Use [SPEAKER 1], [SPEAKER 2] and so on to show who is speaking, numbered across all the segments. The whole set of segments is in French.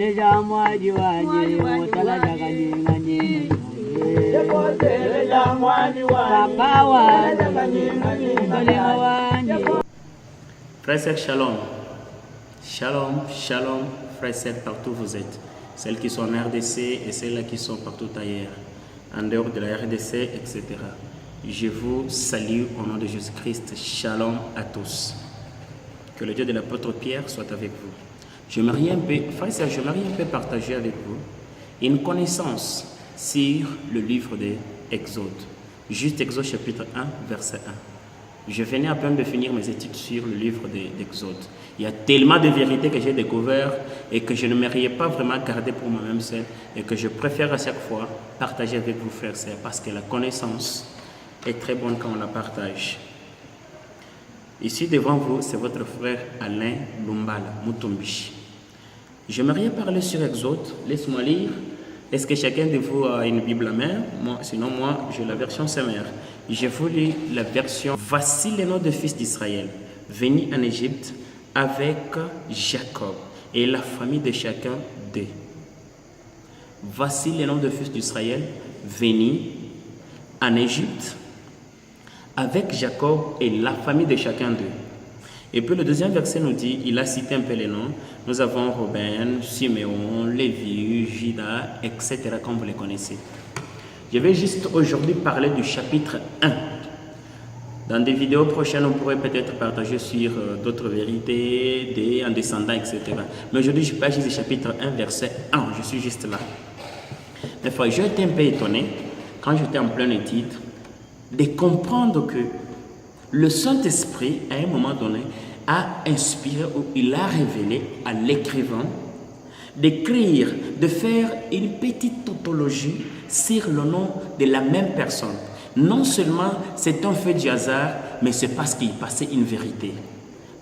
[SPEAKER 1] Frères et sœurs, shalom. Shalom, shalom, frères et sœurs, partout vous êtes. Celles qui sont en RDC et celles qui sont partout ailleurs, en dehors de la RDC, etc. Je vous salue au nom de Jésus-Christ. Shalom à tous. Que le Dieu de l'apôtre Pierre soit avec vous. J'aimerais un peu partager avec vous une connaissance sur le livre de Exode. Juste Exode chapitre 1, verset 1. Je venais à peine de finir mes études sur le livre d'Exode. Il y a tellement de vérités que j'ai découvert et que je ne m'aurais pas vraiment gardé pour moi-même seul et que je préfère à chaque fois partager avec vous, frères et sœurs, parce que la connaissance est très bonne quand on la partage. Ici devant vous, c'est votre frère Alain Lumbala Mutumbi. J'aimerais parler sur Exode. Laisse-moi lire. Est-ce que chacun de vous a une Bible à main? Sinon, moi, j'ai la version Semeur. Je vous lis la version. Voici les noms des fils d'Israël, venus en Égypte avec Jacob et la famille de chacun d'eux. Voici les noms des fils d'Israël, venus en Égypte avec Jacob et la famille de chacun d'eux. Et puis le deuxième verset nous dit, il a cité un peu les noms. Nous avons Ruben, Siméon, Lévi, Juda, etc. comme vous les connaissez. Je vais juste aujourd'hui parler du chapitre 1. Dans des vidéos prochaines, on pourrait peut-être partager sur d'autres vérités, en descendant, etc. Mais aujourd'hui, je parle juste du chapitre 1, verset 1. Je suis juste là. Des fois, j'ai été un peu étonné, quand j'étais en pleine étude, de comprendre que le Saint-Esprit, à un moment donné, a inspiré ou il a révélé à l'écrivain d'écrire, de faire une petite tautologie sur le nom de la même personne. Non seulement c'est un fait du hasard, mais c'est parce qu'il passait une vérité.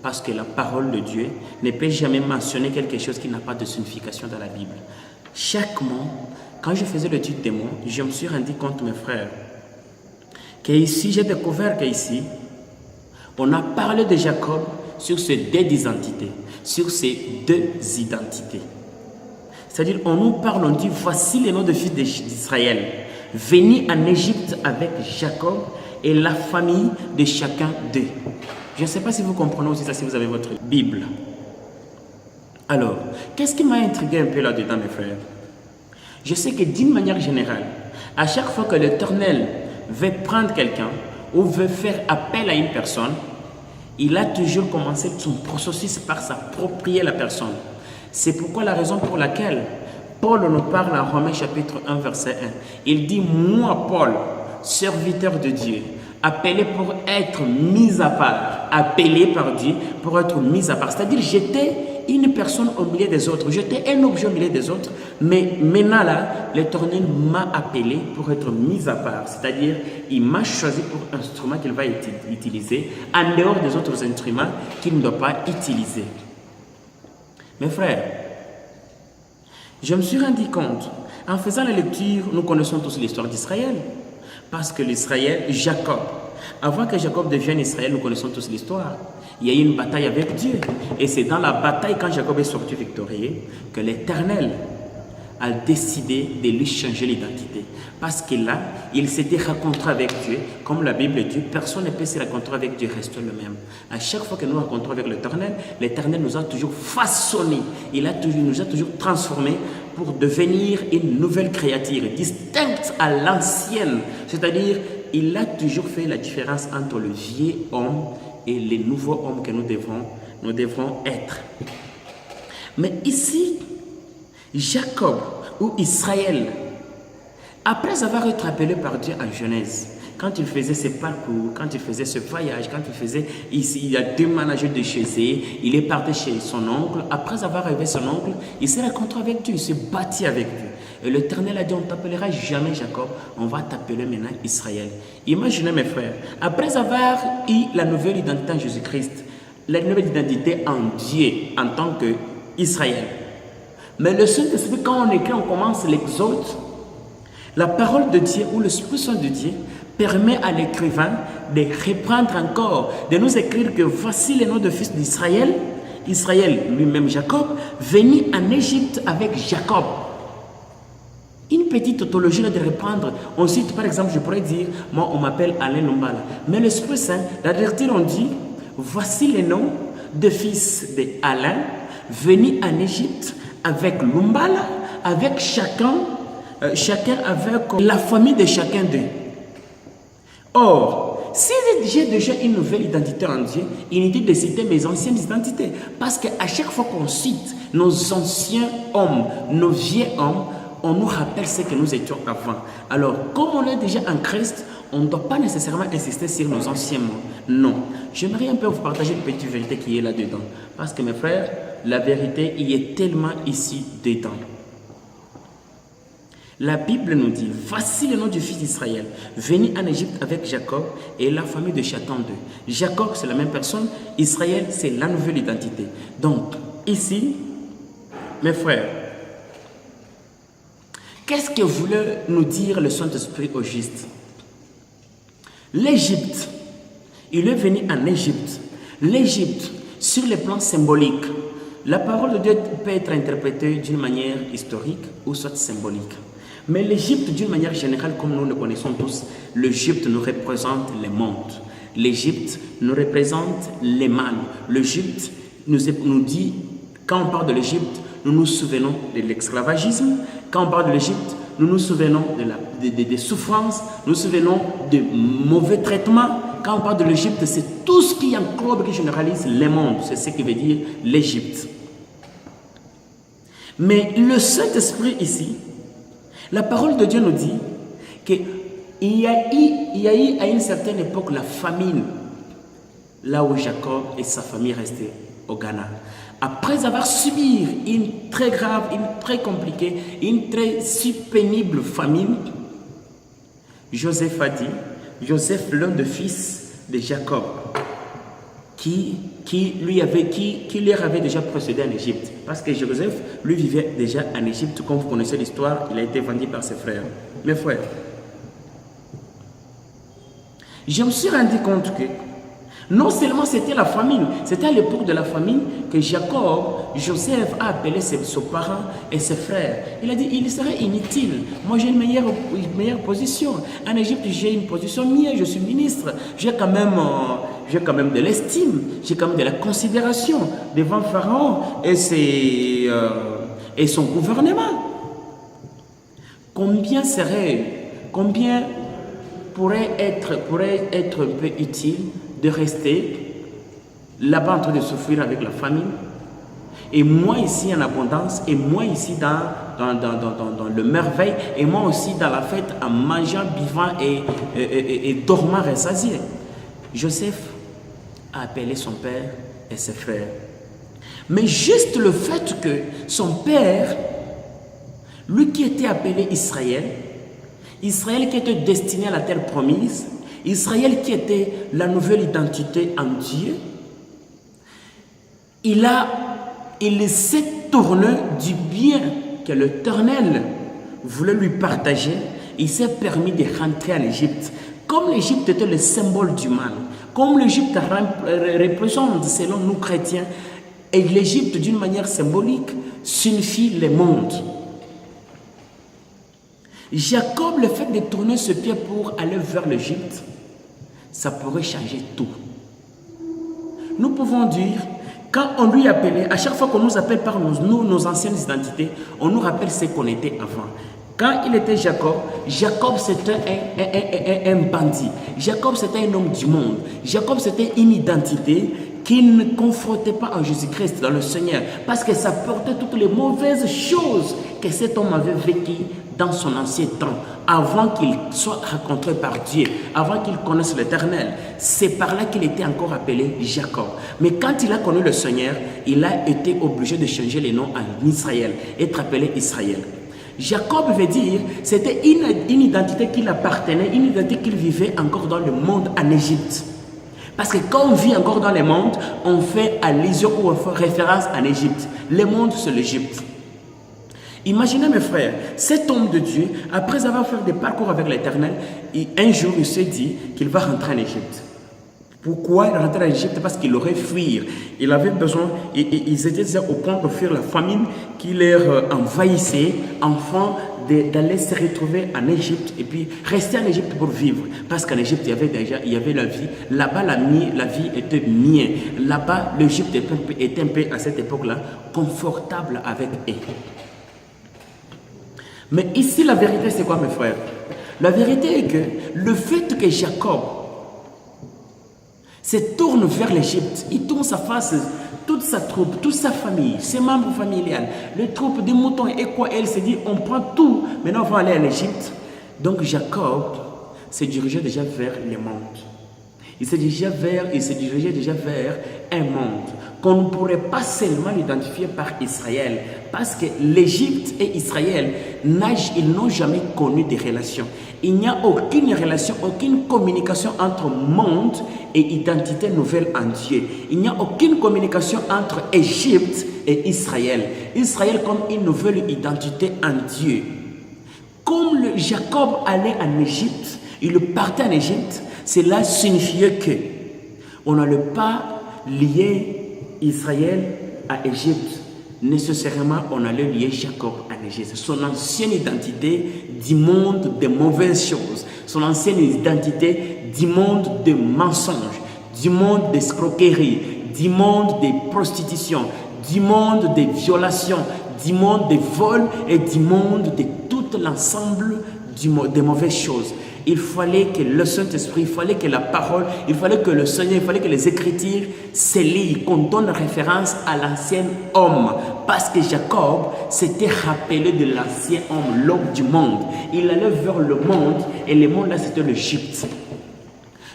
[SPEAKER 1] Parce que la parole de Dieu ne peut jamais mentionner quelque chose qui n'a pas de signification dans la Bible. Chaque mot, quand je faisais l'étude des mots, je me suis rendu compte, mes frères, qu'ici, j'ai découvert qu'ici, on a parlé de Jacob sur ces deux identités. C'est-à-dire, on nous parle, on dit, voici les noms des fils d'Israël, venus en Égypte avec Jacob et la famille de chacun d'eux. Je ne sais pas si vous comprenez aussi ça, si vous avez votre Bible. Alors, qu'est-ce qui m'a intrigué un peu là-dedans, mes frères? Je sais que d'une manière générale, à chaque fois que l'Éternel veut prendre quelqu'un ou veut faire appel à une personne, il a toujours commencé son processus par s'approprier la personne. C'est pourquoi la raison pour laquelle Paul nous parle en Romains chapitre 1 verset 1. Il dit, moi Paul, serviteur de Dieu, appelé pour être mis à part, appelé par Dieu pour être mis à part. C'est-à-dire, j'étais une personne au milieu des autres, j'étais un objet au milieu des autres, mais maintenant là, l'Éternel m'a appelé pour être mis à part. C'est-à-dire, il m'a choisi pour un instrument qu'il va utiliser en dehors des autres instruments qu'il ne doit pas utiliser. Mes frères, je me suis rendu compte, en faisant la lecture, nous connaissons tous l'histoire d'Israël. Parce que l'Israël, Jacob, avant que Jacob devienne Israël, nous connaissons tous l'histoire. Il y a eu une bataille avec Dieu. Et c'est dans la bataille, quand Jacob est sorti victorieux, que l'Éternel a décidé de lui changer l'identité. Parce que là, il s'était rencontré avec Dieu. Comme la Bible dit, personne ne peut se rencontrer avec Dieu, reste le même. À chaque fois que nous rencontrons avec l'Éternel nous a toujours façonné. Il nous a toujours transformés pour devenir une nouvelle créature, distincte à l'ancienne. C'est-à-dire, il a toujours fait la différence entre le vieux homme et les nouveaux hommes que nous devrons être. Mais ici, Jacob ou Israël, après avoir été appelé par Dieu en Genèse, quand il faisait ses parcours, quand il faisait ce voyage, quand il faisait, ici, il y a déménagé de chez eux, il est parti chez son oncle. Après avoir arrivé son oncle, il s'est rencontré avec Dieu, il s'est bâti avec Dieu. Et l'Éternel a dit, on ne t'appellera jamais Jacob, on va t'appeler maintenant Israël. Imaginez mes frères, après avoir eu la nouvelle identité en Jésus-Christ, la nouvelle identité en Dieu, en tant qu'Israël. Mais le Saint-Esprit, quand on écrit, on commence l'Exode, la parole de Dieu ou l'Esprit Saint de Dieu permet à l'écrivain de reprendre encore, de nous écrire que voici les noms de fils d'Israël. Israël, lui-même Jacob, venait en Égypte avec Jacob. Une petite tautologie de reprendre. On cite par exemple, je pourrais dire, moi on m'appelle Alain Lombala. Mais l'Esprit Saint, la Vertu on dit, voici les noms des fils d'Alain venus en Égypte avec Lombala, avec chacun avec la famille de chacun d'eux. Or, si j'ai déjà une nouvelle identité en Dieu, inutile de citer mes anciennes identités. Parce qu'à chaque fois qu'on cite nos anciens hommes, nos vieux hommes, on nous rappelle ce que nous étions avant. Alors, comme on est déjà en Christ, on ne doit pas nécessairement insister sur nos anciens mots. Non. J'aimerais un peu vous partager une petite vérité qui est là-dedans. Parce que mes frères, la vérité y est tellement ici dedans. La Bible nous dit, voici le nom du fils d'Israël, venu en Égypte avec Jacob et la famille de chacun d'eux. Jacob, c'est la même personne. Israël, c'est la nouvelle identité. Donc, ici, mes frères, qu'est-ce que voulait nous dire le Saint-Esprit au juste? L'Égypte, il est venu en Égypte. L'Égypte, sur le plan symbolique, la parole de Dieu peut être interprétée d'une manière historique ou soit symbolique. Mais l'Égypte, d'une manière générale, comme nous le connaissons tous, l'Égypte nous représente le monde. L'Égypte nous représente les mâles. L'Égypte nous dit, quand on parle de l'Égypte, nous nous souvenons de l'esclavagisme. Quand on parle de l'Égypte, nous nous souvenons des souffrances, nous nous souvenons de mauvais traitements. Quand on parle de l'Égypte, c'est tout ce qui englobe, qui généralise le monde. C'est ce qui veut dire l'Égypte. Mais le Saint-Esprit ici, la parole de Dieu nous dit qu'il y a eu à une certaine époque la famine, là où Jacob et sa famille restaient au Ghana. Après avoir subi une très grave, une très compliquée, une très si pénible famine, Joseph a dit, Joseph, l'un des fils de Jacob, qui leur avait déjà précédé en Égypte. Parce que Joseph, lui, vivait déjà en Égypte. Comme vous connaissez l'histoire, il a été vendu par ses frères. Mes frères, je me suis rendu compte que non seulement c'était la famine, c'était à l'époque de la famine que Joseph a appelé ses parents et ses frères. Il a dit, il serait inutile. Moi, j'ai une meilleure position. En Égypte, j'ai une position mieux, je suis ministre. J'ai quand même de l'estime, j'ai quand même de la considération devant Pharaon et son gouvernement. Combien pourrait être un peu utile de rester là-bas en train de souffrir avec la famine, et moi ici en abondance, et moi ici dans le merveille, et moi aussi dans la fête en mangeant, buvant et dormant rassasié. Joseph a appelé son père et ses frères. Mais juste le fait que son père, lui qui était appelé Israël qui était destiné à la terre promise, Israël qui était la nouvelle identité en Dieu, il s'est tourné du bien que l'Éternel voulait lui partager. Il s'est permis de rentrer en Égypte. Comme l'Égypte était le symbole du mal, comme l'Égypte représente, selon nous chrétiens, et l'Égypte d'une manière symbolique signifie le monde. Jacob, le fait de tourner ce pied pour aller vers l'Égypte, ça pourrait changer tout. Nous pouvons dire, quand on lui appelait, à chaque fois qu'on nous appelle par nos anciennes identités, on nous rappelle ce qu'on était avant. Quand il était Jacob c'était un bandit. Jacob c'était un homme du monde. Jacob c'était une identité qui ne confrontait pas en Jésus-Christ, dans le Seigneur, parce que ça portait toutes les mauvaises choses que cet homme avait vécues dans son ancien temps, avant qu'il soit rencontré par Dieu, avant qu'il connaisse l'Éternel. C'est par là qu'il était encore appelé Jacob. Mais quand il a connu le Seigneur, il a été obligé de changer le nom en Israël, être appelé Israël. Jacob veut dire, c'était une identité qui appartenait, une identité qu'il vivait encore dans le monde en Égypte. Parce que quand on vit encore dans le monde, on fait allusion ou on fait référence en Égypte. Le monde, c'est l'Égypte. Imaginez mes frères, cet homme de Dieu, après avoir fait des parcours avec l'Éternel, un jour il s'est dit qu'il va rentrer en Égypte. Pourquoi il rentrait en Égypte? Parce qu'il aurait fuir. Il avait besoin, ils étaient déjà au point de fuir la famine qui leur envahissait, enfin d'aller se retrouver en Égypte et puis rester en Égypte pour vivre. Parce qu'en Égypte, il y avait la vie. Là-bas, la vie était mieux. Là-bas, l'Égypte était un peu, à cette époque-là, confortable avec eux. Mais ici, la vérité, c'est quoi, mes frères? La vérité est que le fait que Jacob se tourne vers l'Égypte, il tourne sa face, toute sa troupe, toute sa famille, ses membres familiales, les troupes des moutons et quoi, elle se dit, on prend tout, maintenant on va aller en Égypte. Donc Jacob se dirigeait déjà vers le monde. Il se dirigeait déjà vers un monde qu'on ne pourrait pas seulement l'identifier par Israël, parce que l'Égypte et Israël, ils n'ont jamais connu de relations. Il n'y a aucune relation, aucune communication entre monde et identité nouvelle en Dieu. Il n'y a aucune communication entre Égypte et Israël. Israël comme une nouvelle identité en Dieu. Comme Jacob allait en Égypte, il partait en Égypte, cela signifiait que on n'allait pas lier Israël à Égypte. Nécessairement, on allait lier Jacob à Égypte. Son ancienne identité du monde des mauvaises choses. Son ancienne identité du monde des mensonges, du monde des escroqueries, du monde des prostitutions, du monde des violations, du monde des vols et du monde de tout l'ensemble des mauvaises choses. Il fallait que le Saint-Esprit, il fallait que la parole, il fallait que le Seigneur, il fallait que les Écritures se lisent, qu'on donne référence à l'ancien homme. Parce que Jacob s'était rappelé de l'ancien homme, l'homme du monde. Il allait vers le monde et le monde là c'était l'Égypte.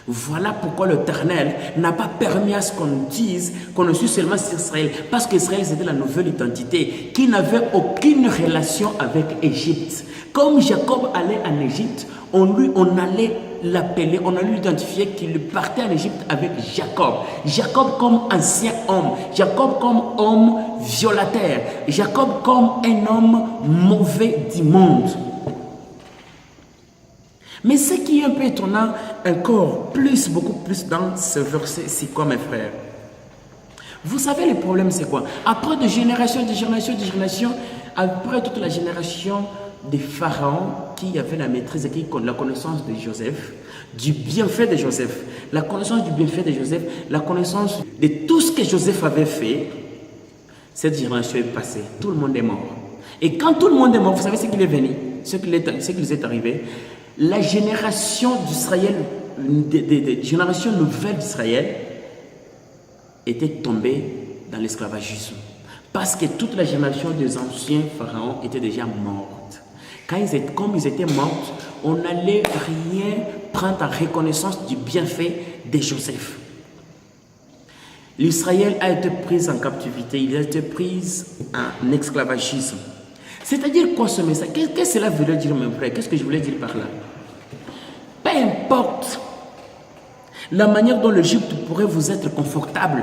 [SPEAKER 1] Voilà pourquoi l'Éternel n'a pas permis à ce qu'on dise qu'on ne suit seulement sur Israël. Parce qu'Israël c'était la nouvelle identité qui n'avait aucune relation avec Égypte. Comme Jacob allait en Égypte, on allait l'appeler, on allait l'identifier qu'il partait en Égypte avec Jacob. Jacob comme ancien homme, Jacob comme homme violateur, Jacob comme un homme mauvais du monde. Mais ce qui est un peu étonnant encore beaucoup plus dans ce verset, c'est quoi mes frères? Vous savez le problème c'est quoi? Après de génération, après toute la génération des pharaons qui avaient la maîtrise, qui ont la connaissance de Joseph, du bienfait de Joseph, la connaissance du bienfait de Joseph, la connaissance de tout ce que Joseph avait fait, cette génération est passée, tout le monde est mort. Et quand tout le monde est mort, vous savez ce qui est venu, ce qui les est arrivé, la génération d'Israël, des générations nouvelles d'Israël, était tombée dans l'esclavagisme. Parce que toute la génération des anciens pharaons était déjà morte. Comme ils étaient morts, on n'allait rien prendre en reconnaissance du bienfait de Joseph. L'Israël a été pris en captivité, il a été pris en esclavagisme. C'est-à-dire quoi ce message? Qu'est-ce que cela voulait dire, mon frère? Qu'est-ce que je voulais dire par là? Peu importe la manière dont l'Égypte pourrait vous être confortable.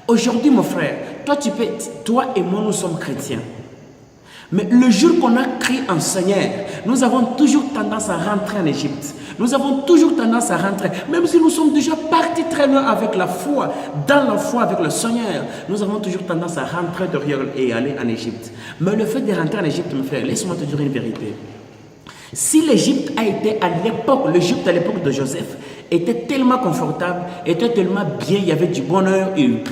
[SPEAKER 1] Aujourd'hui, mon frère, toi et moi, nous sommes chrétiens. Mais le jour qu'on a crié en Seigneur, nous avons toujours tendance à rentrer en Égypte. Nous avons toujours tendance à rentrer, même si nous sommes déjà partis très loin avec la foi, dans la foi avec le Seigneur, nous avons toujours tendance à rentrer derrière et aller en Égypte. Mais le fait de rentrer en Égypte, mon frère, laisse-moi te dire une vérité. Si l'Égypte a été à l'époque de Joseph, était tellement confortable, était tellement bien, il y avait du bonheur, il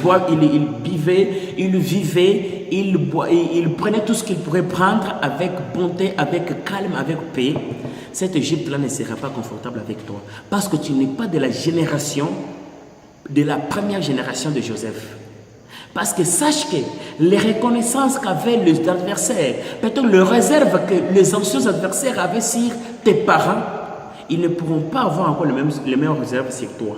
[SPEAKER 1] buvait, il vivait, il prenait tout ce qu'il pourrait prendre avec bonté, avec calme, avec paix. Cette Égypte-là ne sera pas confortable avec toi parce que tu n'es pas de la première génération de Joseph. Parce que sache que les reconnaissances qu'avaient les adversaires, peut-être les réserves que les anciens adversaires avaient sur tes parents, ils ne pourront pas avoir encore les mêmes réserves sur toi.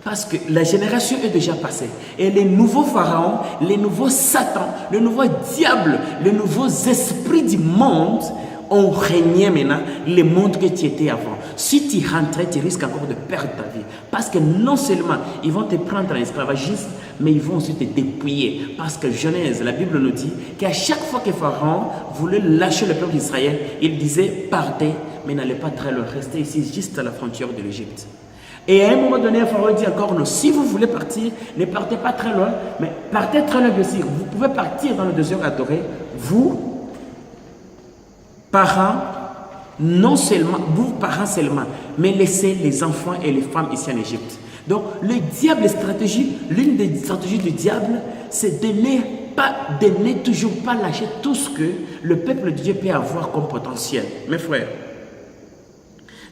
[SPEAKER 1] Parce que la génération est déjà passée. Et les nouveaux pharaons, les nouveaux satans, les nouveaux diables, les nouveaux esprits du monde ont régné maintenant le monde que tu étais avant. Si tu rentrais, tu risques encore de perdre ta vie. Parce que non seulement ils vont te prendre en esclavagisme, mais ils vont aussi te dépouiller. Parce que Genèse, la Bible nous dit qu'à chaque fois que Pharaon voulait lâcher le peuple d'Israël, il disait partez, mais n'allez pas très loin, restez ici juste à la frontière de l'Égypte. Et à un moment donné, Pharaon dit encore, non, si vous voulez partir, ne partez pas très loin, mais partez très loin de Syrie. Vous pouvez partir dans le désert adorer, vous, parents, non seulement, vous parents seulement, mais laissez les enfants et les femmes ici en Égypte. Donc, le diable, l'une des stratégies du diable, c'est de ne toujours pas lâcher tout ce que le peuple de Dieu peut avoir comme potentiel. Mes frères,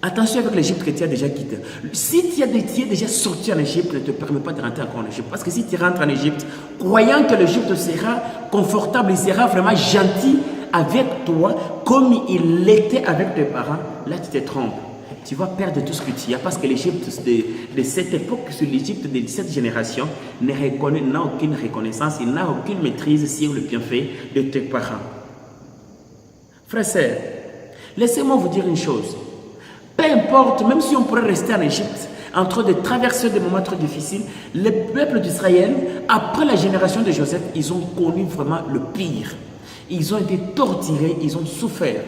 [SPEAKER 1] attention avec l'Égypte que tu as déjà quitté. Si tu es déjà sorti en Égypte, ne te permet pas de rentrer encore en Égypte. Parce que si tu rentres en Égypte, croyant que l'Égypte sera confortable, il sera vraiment gentil avec toi, comme il l'était avec tes parents, là tu te trompes. Tu vas perdre tout ce que tu as parce que l'Égypte de cette époque, sur l'Égypte de cette génération, n'a aucune reconnaissance, il n'a aucune maîtrise sur le bienfait de tes parents. Frères et sœurs, laissez-moi vous dire une chose. Peu importe, même si on pourrait rester en Égypte, en train de traverser des moments très difficiles, le peuple d'Israël, après la génération de Joseph, ils ont connu vraiment le pire. Ils ont été torturés, ils ont souffert.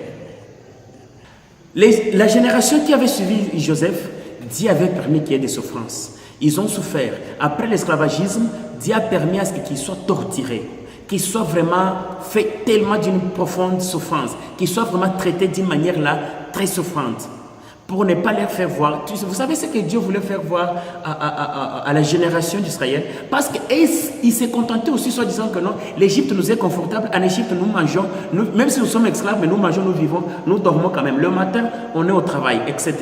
[SPEAKER 1] La génération qui avait suivi Joseph, Dieu avait permis qu'il y ait des souffrances. Ils ont souffert. Après l'esclavagisme, Dieu a permis à ce qu'ils soient torturés, qu'ils soient vraiment faits tellement d'une profonde souffrance, qu'ils soient vraiment traités d'une manière là très souffrante, pour ne pas leur faire voir. Vous savez ce que Dieu voulait faire voir à la génération d'Israël? Parce qu'il s'est contenté aussi soit disant que non, l'Égypte nous est confortable, en Égypte nous mangeons, même si nous sommes esclaves, mais nous mangeons, nous vivons, nous dormons quand même. Le matin, on est au travail, etc.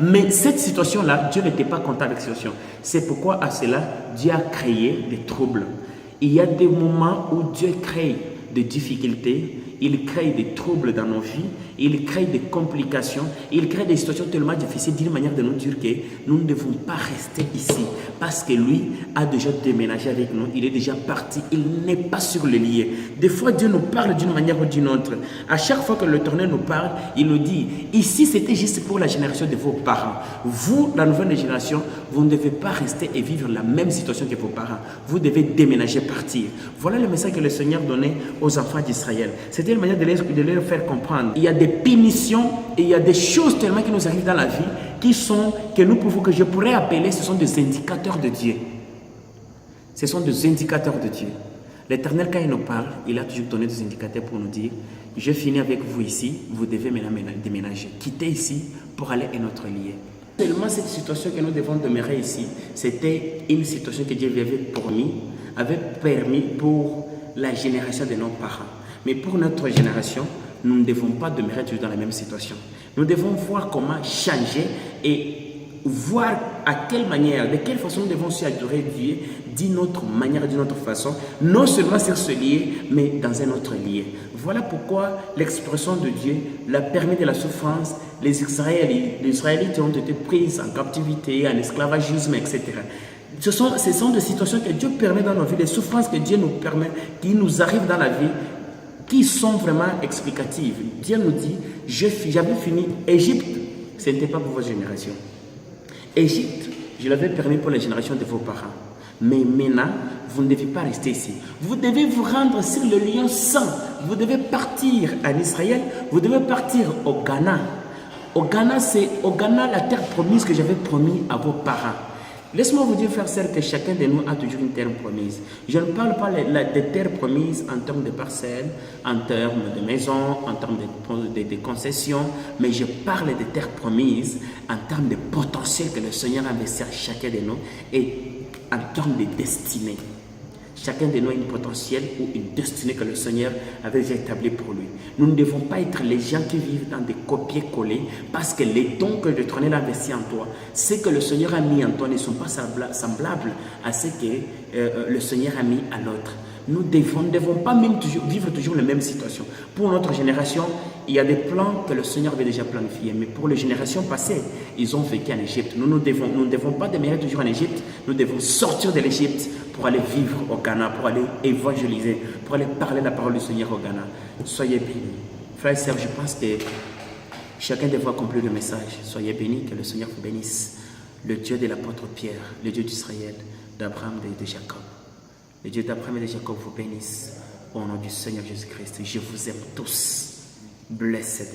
[SPEAKER 1] Mais cette situation-là, Dieu n'était pas content avec cette situation. C'est pourquoi à cela, Dieu a créé des troubles. Il y a des moments où Dieu crée des difficultés, il crée des troubles dans nos vies, il crée des complications, il crée des situations tellement difficiles d'une manière de nous dire que nous ne devons pas rester ici parce que lui a déjà déménagé avec nous, il est déjà parti, il n'est pas sur le lieu. Des fois Dieu nous parle d'une manière ou d'une autre. À chaque fois que l'Éternel nous parle, il nous dit, ici c'était juste pour la génération de vos parents. Vous, la nouvelle génération, vous ne devez pas rester et vivre la même situation que vos parents. Vous devez déménager, partir. Voilà le message que le Seigneur donnait aux enfants d'Israël. C'était une manière de leur faire comprendre. Il y a des punitions et il y a des choses tellement qui nous arrivent dans la vie que je pourrais appeler, ce sont des indicateurs de Dieu. Ce sont des indicateurs de Dieu. L'Éternel, quand il nous parle, il a toujours donné des indicateurs pour nous dire, je finis avec vous ici, vous devez maintenant déménager. Quittez ici pour aller à notre lieu. Seulement cette situation que nous devons demeurer ici, c'était une situation que Dieu avait permis pour la génération de nos parents. Mais pour notre génération, nous ne devons pas demeurer toujours dans la même situation. Nous devons voir comment changer et voir à quelle manière, de quelle façon nous devons adorer Dieu d'une autre manière, d'une autre façon, non seulement sur ce lieu, mais dans un autre lieu. Voilà pourquoi l'expression de Dieu l'a permis de la souffrance. Les Israélites ont été pris en captivité, en esclavagisme, etc. Ce sont des situations que Dieu permet dans nos vies, des souffrances que Dieu nous permet, qui nous arrivent dans la vie, qui sont vraiment explicatives. Dieu nous dit, j'avais fini. Égypte, ce n'était pas pour votre génération. Égypte, je l'avais permis pour la génération de vos parents. Mais maintenant, vous ne devez pas rester ici. Vous devez vous rendre sur le lieu saint. Vous devez partir en Israël. Vous devez partir au Ghana. Au Ghana, c'est au Ghana la terre promise que j'avais promis à vos parents. Laisse-moi vous dire, frères et sœurs, que chacun de nous a toujours une terre promise. Je ne parle pas de terres promises en termes de parcelles, en termes de maisons, en termes de concessions, mais je parle de terres promises en termes de potentiel que le Seigneur a investi à chacun de nous et en termes de destinée. Chacun de nous a une potentiel ou une destinée que le Seigneur avait établie pour lui. Nous ne devons pas être les gens qui vivent dans des copier-coller parce que les dons que l'Éternel a investis en toi, ce que le Seigneur a mis en toi ne sont pas semblables à ce que le Seigneur a mis à l'autre. Nous ne devons pas même vivre toujours les mêmes situations. Pour notre génération, il y a des plans que le Seigneur avait déjà planifiés. Mais pour les générations passées, ils ont vécu en Égypte. Nous ne devons pas demeurer toujours en Égypte. Nous devons sortir de l'Égypte pour aller vivre au Ghana, pour aller évangéliser, pour aller parler la parole du Seigneur au Ghana. Soyez bénis. Frères et sœurs, je pense que chacun devra accomplir le message. Soyez bénis, que le Seigneur vous bénisse. Le Dieu de l'apôtre Pierre, le Dieu d'Israël, d'Abraham et de Jacob. Le Dieu d'Abraham et de Jacob vous bénisse. Au nom du Seigneur Jésus-Christ, je vous aime tous. Blessed.